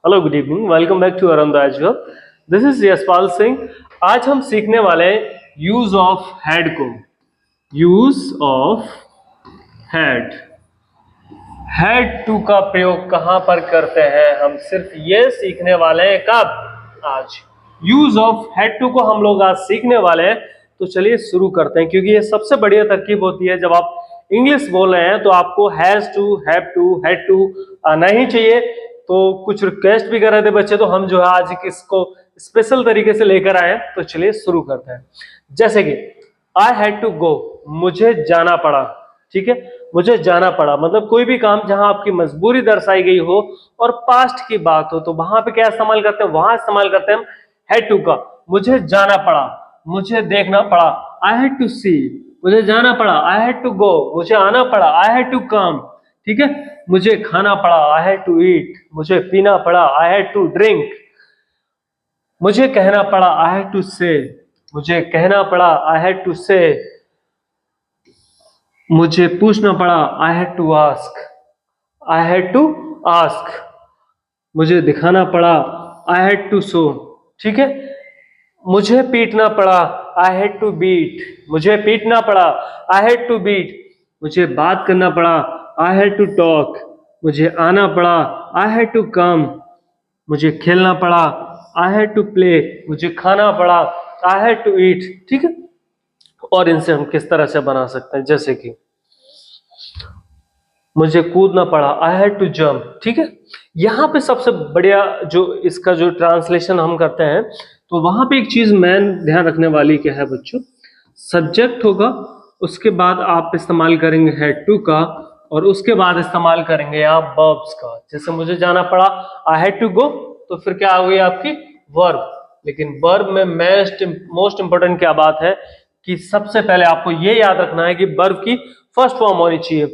Hello, good evening, welcome back to around the edge hub. This is Yashpal Singh. आज हम सीखने वाले हैं यूज ऑफ हैड को। Use of had. Had to का प्रयोग कहां पर करते हैं? हम सिर्फ ये सीखने वाले हैं। कब? आज। यूज ऑफ हैड टू को हम लोग आज सीखने वाले हैं। तो चलिए शुरू करते हैं, क्योंकि ये सबसे बढ़िया तरकीब होती है। जब आप इंग्लिश बोल रहे हैं तो आपको has to, have to, had to आना ही चाहिए। तो कुछ रिक्वेस्ट भी कर रहे थे बच्चे, तो हम जो है आज इसको स्पेशल तरीके से लेकर आए हैं। तो चलिए शुरू करते हैं। जैसे कि आई हैड टू गो, मुझे जाना पड़ा। ठीक है, मुझे जाना पड़ा मतलब कोई भी काम जहां आपकी मजबूरी दर्शाई गई हो और पास्ट की बात हो, तो वहां पे क्या इस्तेमाल करते हैं? वहां इस्तेमाल करते हैं हम हैड टू का। मुझे जाना पड़ा, मुझे देखना पड़ा, आई हैड टू सी। मुझे जाना पड़ा, आई हैड टू गो। मुझे आना पड़ा, आई हैड टू कम। ठीक है, मुझे खाना पड़ा, आई हैड टू ईट। मुझे पीना पड़ा, आई हैड टू ड्रिंक। मुझे कहना पड़ा, आई हैड टू से। मुझे कहना पड़ा, आई हैड टू से। मुझे पूछना पड़ा, I had to ask. I had to ask. मुझे दिखाना पड़ा, आई हैड टू शो। ठीक है, मुझे पीटना पड़ा, आई हैड टू बीट। मुझे पीटना पड़ा, आई हैड टू बीट। मुझे बात करना पड़ा, आई हैड टू टॉक। मुझे आना पड़ा, आई हैड टू कम। मुझे खेलना पड़ा, आई हैड टू प्ले। मुझे खाना पड़ा, आई हैड टू ईट। ठीक है, और इनसे हम किस तरह से बना सकते हैं? जैसे कि मुझे कूदना पड़ा, आई हैड टू जंप। ठीक है, यहाँ पे सबसे बढ़िया जो इसका जो ट्रांसलेशन हम करते हैं, तो वहां पे एक चीज मैन ध्यान रखने वाली क्या है बच्चों? सब्जेक्ट होगा, उसके बाद आप इस्तेमाल करेंगे हैड टू का, और उसके बाद इस्तेमाल करेंगे आप वर्ब्स का। जैसे मुझे जाना पड़ा, आई हैड टू गो, तो फिर क्या हो गई आपकी? वर्ब। लेकिन वर्ब में मोस्ट इंपोर्टेंट क्या बात है कि सबसे पहले आपको ये याद रखना है कि वर्ब की फर्स्ट फॉर्म होनी चाहिए।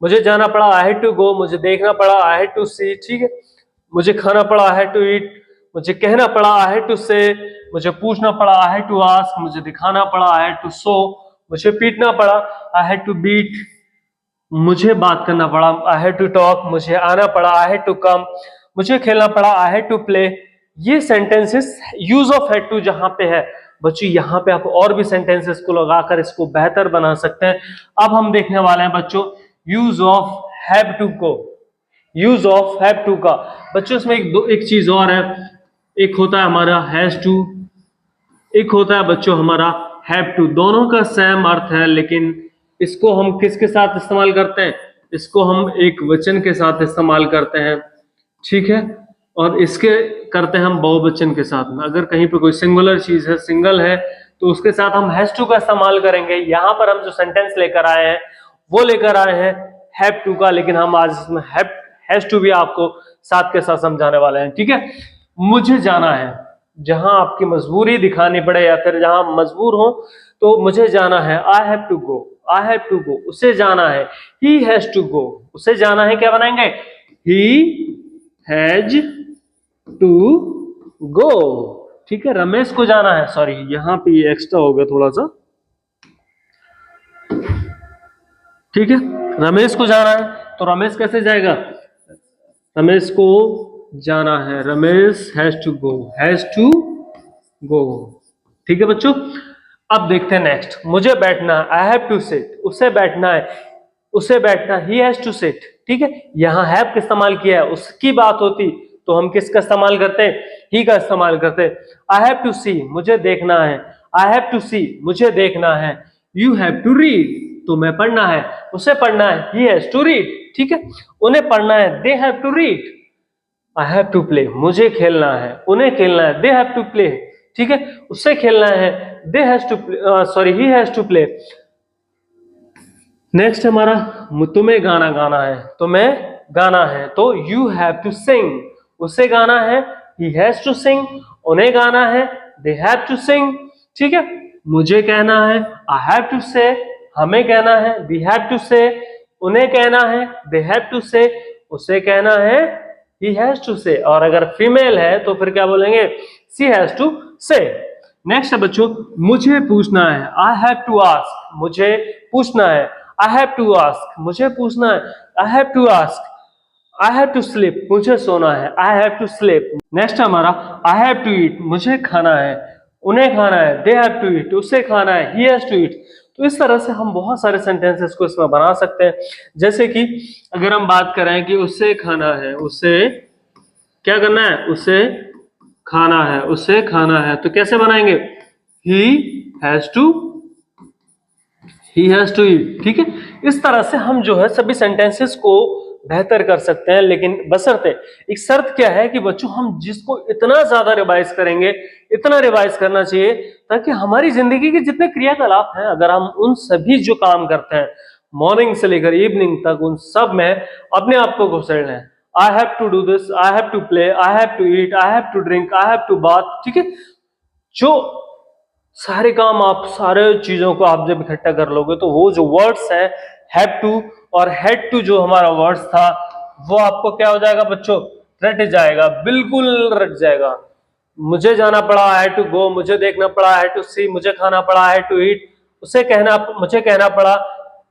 मुझे जाना पड़ा, आई हैड टू गो। मुझे देखना पड़ा, आई हैड टू सी। ठीक है, मुझे खाना पड़ा, आई हैड टू ईट। मुझे कहना पड़ा, आई हैड टू से। मुझे पूछना पड़ा, आई हैड टू आस्क। मुझे दिखाना पड़ा, आई हैड टू शो। मुझे पीटना पड़ा, आई हैड टू बीट। मुझे बात करना पड़ा, आई हैड टू टॉक। मुझे आना पड़ा, आई हैड टू कम। मुझे खेलना पड़ा, आई हैड टू प्ले। ये sentences use of had to जहां पे है बच्चों, यहाँ पे आप और भी सेंटेंसेस को लगाकर इसको बेहतर बना सकते हैं। अब हम देखने वाले हैं बच्चों यूज ऑफ हैव टू को। यूज ऑफ हैव टू का बच्चों इसमें एक चीज और है। एक होता है हमारा हैज टू, एक होता है बच्चों हमारा हैव टू। दोनों का सेम अर्थ है, लेकिन इसको हम किसके साथ इस्तेमाल करते हैं? इसको हम एक वचन के साथ इस्तेमाल करते हैं। ठीक है, और इसके करते हैं हम बहुवचन के साथ में। अगर कहीं पे कोई सिंगुलर चीज है, सिंगल है, तो उसके साथ हम हैज टू का इस्तेमाल करेंगे। यहां पर हम जो सेंटेंस लेकर आए हैं वो लेकर आए हैं हैव टू का, लेकिन हम आज इसमें हैज टू भी आपको साथ के साथ समझाने वाले हैं। ठीक है, मुझे जाना है, जहां आपकी मजबूरी दिखानी पड़े या फिर जहां मजबूर हो, तो मुझे जाना है, I have to go. I have to go, उसे जाना है, ही हैज टू गो। उसे जाना है, क्या बनाएंगे? He has to go. ठीक है, रमेश को जाना है, सॉरी यहां पे ये एक्स्ट्रा हो गया थोड़ा सा। ठीक है, रमेश को जाना है, तो रमेश कैसे जाएगा? रमेश को जाना है, Ramesh has to go, has to go. ठीक है बच्चों, अब देखते हैं नेक्स्ट। मुझे बैठना है, आई हैव टू सिट। उसे बैठना है, उसे बैठना, ही हैज टू सिट। ठीक है, यहां हैव का इस्तेमाल किया है। उसकी बात होती तो हम किसका इस्तेमाल करते हैं? ही का इस्तेमाल करते हैं। आई हैव टू सी, मुझे देखना है, आई हैव टू सी, मुझे देखना है। यू हैव टू रीड, तुम्हें पढ़ना है, उसे पढ़ना है, ही हैज टू रीड। ठीक है, उन्हें पढ़ना है, they have to read. I have to play, मुझे खेलना है, उन्हें खेलना है, दे हैव टू प्ले। ठीक है, उससे खेलना है, they has to sorry he has to play. Next हमारा तुम्हें गाना गाना है, तुम्हें गाना है, तो यू हैव टू सिंग। उसे गाना है, ही हैज टू सिंग। उन्हें गाना है, दे हैव टू सिंग। ठीक है, मुझे कहना है, आई हैव टू से। हमें कहना है, वी हैव टू से। उन्हें कहना है, दे हैव टू से। उसे कहना है, ही हैज टू से। और अगर फीमेल है तो फिर क्या बोलेंगे? शी हैज टू से। नेक्स्ट है बच्चों, मुझे पूछना है, आई हैव टू आस्क। मुझे पूछना है, आई हैव टू आस्क। मुझे पूछना है, I have to ask. I have to sleep, मुझे सोना है, I have to sleep. Next हमारा आई हैव टू ईट, मुझे खाना है, उन्हें खाना है, दे हैव टू ईट, उसे खाना है, ही हैज टू ईट। तो इस तरह से हम बहुत सारे सेंटेंसेस को इसमें बना सकते हैं। जैसे कि अगर हम बात करें कि उसे खाना है, उसे क्या करना है, उसे खाना है, उसे खाना है, तो कैसे बनाएंगे, he has to, he has to eat. ठीक है, इस तरह से हम जो है सभी सेंटेंसेस को बेहतर कर सकते हैं, लेकिन बशर्ते एक शर्त क्या है कि बच्चों हम जिसको इतना ज्यादा रिवाइज करेंगे, इतना रिवाइज करना चाहिए ताकि हमारी जिंदगी के जितने क्रियाकलाप हैं, अगर हम उन सभी जो काम करते हैं मॉर्निंग से लेकर इवनिंग तक, उन सब में अपने आप को घुसेड़ लें। I have to do this, I have to play, I have to eat, I have to drink, I have to bath. ठीक है, जो सारे काम आप सारे चीजों को आप जब इकट्ठा कर लोगे तो वो जो वर्ड्स है हैव टू और हैड टू, जो हमारा वर्ड्स था वो आपको क्या हो जाएगा बच्चों, रट जाएगा, बिल्कुल रट जाएगा। मुझे जाना पड़ा, आई हैड टू गो, मुझे देखना पड़ा, आई हैड टू सी, मुझे खाना पड़ा, आई हैड टू ईट, उसे कहना, मुझे कहना पड़ा,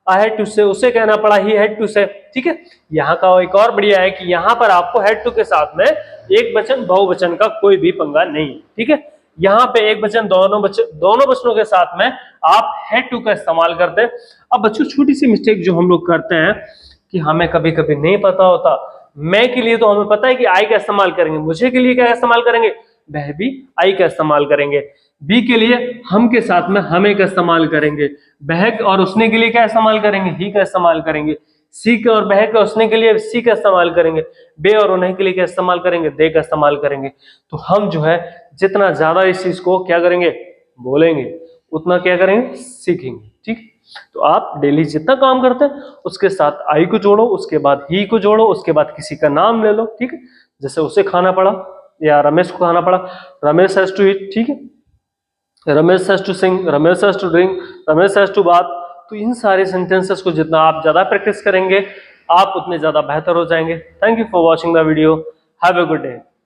आई हैड टू से, उसे कहना पड़ा, ही हैड टू से। ठीक है, यहाँ का एक और बढ़िया है कि यहाँ पर आपको हैड टू के साथ में एक वचन बहुवचन का कोई भी पंगा नहीं है। ठीक है, यहाँ पे एक वचन दोनों वचनों के साथ में आप हैड टू का इस्तेमाल करते हैं। अब बच्चों छोटी सी मिस्टेक जो हम लोग करते हैं कि हमें कभी कभी नहीं पता होता, मैं के लिए तो हमें पता है कि आई का इस्तेमाल करेंगे, मुझे के लिए क्या इस्तेमाल करेंगे, वह भी आई का इस्तेमाल करेंगे, बी के लिए हम के साथ में हमें का इस्तेमाल करेंगे, बह और उसने के लिए क्या इस्तेमाल करेंगे, ही का इस्तेमाल करेंगे, सी के और बह के उसने के लिए सी का इस्तेमाल करेंगे, बे और उन्हें के लिए क्या इस्तेमाल करेंगे, दे का इस्तेमाल करेंगे। तो हम जो है जितना ज्यादा इस चीज को क्या करेंगे, बोलेंगे, उतना क्या करेंगे, सीखेंगे। ठीक, तो आप डेली जितना काम करते हैं उसके साथ आई को जोड़ो, उसके बाद ही को जोड़ो, उसके बाद किसी का नाम ले लो। ठीक है, जैसे उसे खाना पड़ा या रमेश को खाना पड़ा, रमेश हैज टू ईट। ठीक है, Ramesh has to sing, Ramesh has to drink, Ramesh has to bath. तो इन सारे सेंटेंसेस को जितना आप ज्यादा प्रैक्टिस करेंगे आप उतने ज्यादा बेहतर हो जाएंगे। Thank you for watching the video, have a good day.